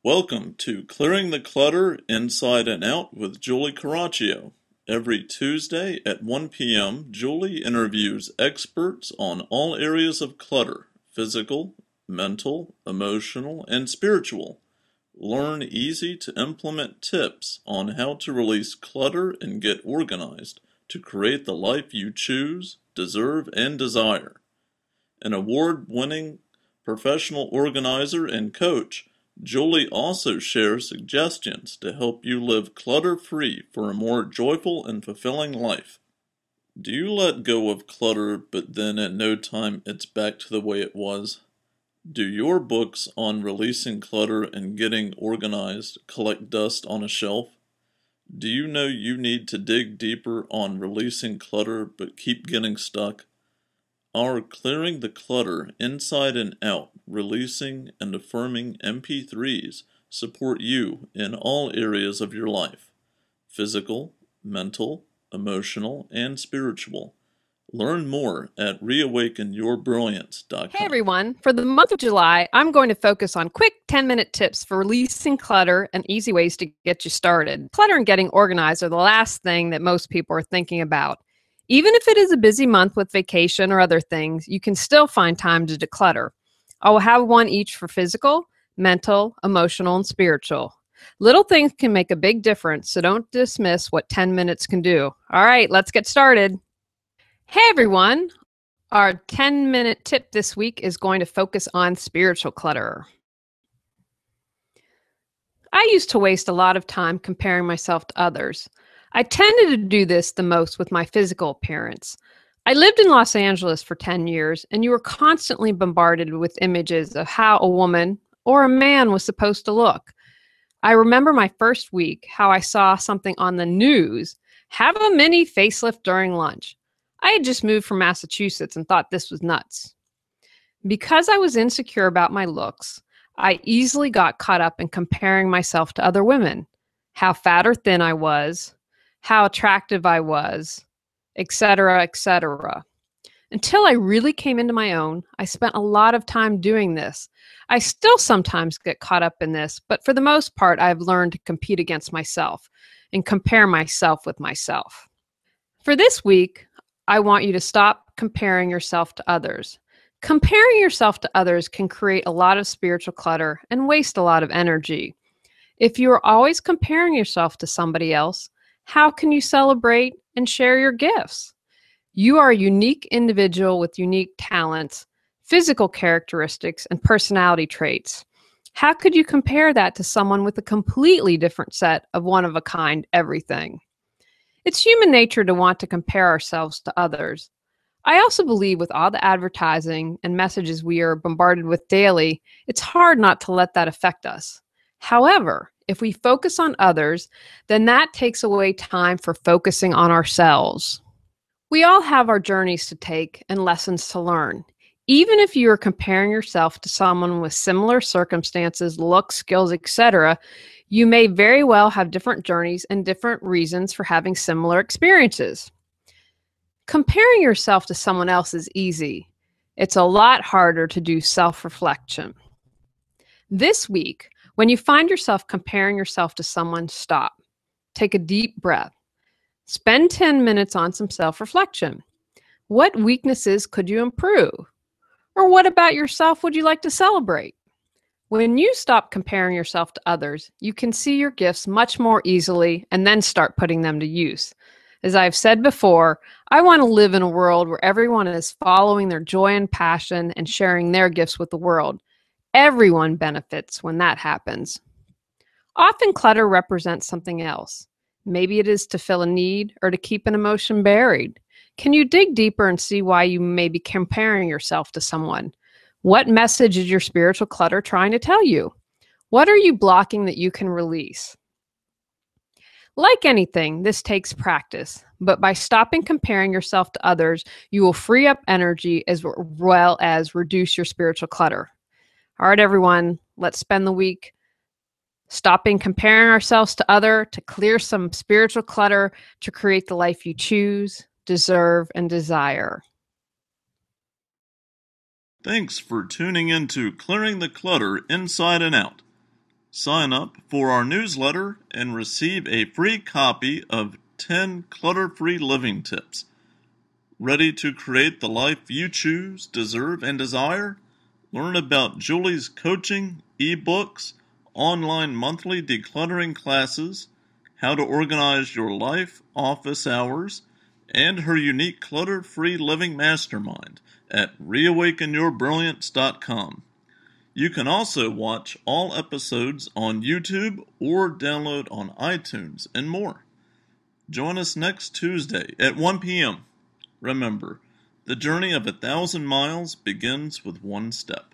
Welcome to Clearing the Clutter Inside and Out with Julie Coraccio. Every Tuesday at 1 p.m., Julie interviews experts on all areas of clutter: physical, mental, emotional, and spiritual. Learn easy to implement tips on how to release clutter and get organized to create the life you choose, deserve, and desire. An award-winning professional organizer and coach, Julie also shares suggestions to help you live clutter-free for a more joyful and fulfilling life. Do you let go of clutter, but then at no time it's back to the way it was? Do your books on releasing clutter and getting organized collect dust on a shelf? Do you know you need to dig deeper on releasing clutter but keep getting stuck? Our Clearing the Clutter Inside and Out, Releasing and Affirming MP3s support you in all areas of your life: physical, mental, emotional, and spiritual. Learn more at Hey reawakenyourbrilliance.com. everyone, for the month of July, I'm going to focus on quick 10-minute tips for releasing clutter and easy ways to get you started. Clutter and getting organized are the last thing that most people are thinking about. Even if it is a busy month with vacation or other things, you can still find time to declutter. I will have one each for physical, mental, emotional, and spiritual. Little things can make a big difference, so don't dismiss what 10 minutes can do. All right, let's get started. Hey everyone, our 10-minute tip this week is going to focus on spiritual clutter. I used to waste a lot of time comparing myself to others. I tended to do this the most with my physical appearance. I lived in Los Angeles for 10 years, and you were constantly bombarded with images of how a woman or a man was supposed to look. I remember my first week, how I saw something on the news: have a mini facelift during lunch. I had just moved from Massachusetts and thought this was nuts. Because I was insecure about my looks, I easily got caught up in comparing myself to other women: how fat or thin I was, how attractive I was, etc., etc. Until I really came into my own, I spent a lot of time doing this. I still sometimes get caught up in this, but for the most part, I've learned to compete against myself and compare myself with myself. For this week, I want you to stop comparing yourself to others. Comparing yourself to others can create a lot of spiritual clutter and waste a lot of energy. If you are always comparing yourself to somebody else, how can you celebrate and share your gifts? You are a unique individual with unique talents, physical characteristics, and personality traits. How could you compare that to someone with a completely different set of one-of-a-kind everything? It's human nature to want to compare ourselves to others. I also believe with all the advertising and messages we are bombarded with daily, it's hard not to let that affect us. However, if we focus on others, then that takes away time for focusing on ourselves. We all have our journeys to take and lessons to learn. Even if you are comparing yourself to someone with similar circumstances, looks, skills, etc., you may very well have different journeys and different reasons for having similar experiences. Comparing yourself to someone else is easy. It's a lot harder to do self-reflection. This week, when you find yourself comparing yourself to someone, stop. Take a deep breath. Spend 10 minutes on some self-reflection. What weaknesses could you improve? Or what about yourself would you like to celebrate? When you stop comparing yourself to others, you can see your gifts much more easily and then start putting them to use. As I've said before, I want to live in a world where everyone is following their joy and passion and sharing their gifts with the world. Everyone benefits when that happens. Often clutter represents something else. Maybe it is to fill a need or to keep an emotion buried. Can you dig deeper and see why you may be comparing yourself to someone? What message is your spiritual clutter trying to tell you? What are you blocking that you can release? Like anything, this takes practice, but by stopping comparing yourself to others, you will free up energy as well as reduce your spiritual clutter. All right, everyone, let's spend the week stopping comparing ourselves to others to clear some spiritual clutter to create the life you choose, deserve, and desire. Thanks for tuning in to Clearing the Clutter Inside and Out. Sign up for our newsletter and receive a free copy of 10 clutter-free living tips. Ready to create the life you choose, deserve, and desire? Learn about Julie's coaching, ebooks, online monthly decluttering classes, how to organize your life, office hours, and her unique clutter-free living mastermind at reawakenyourbrilliance.com. You can also watch all episodes on YouTube or download on iTunes and more. Join us next Tuesday at 1 p.m. Remember, the journey of 1,000 miles begins with one step.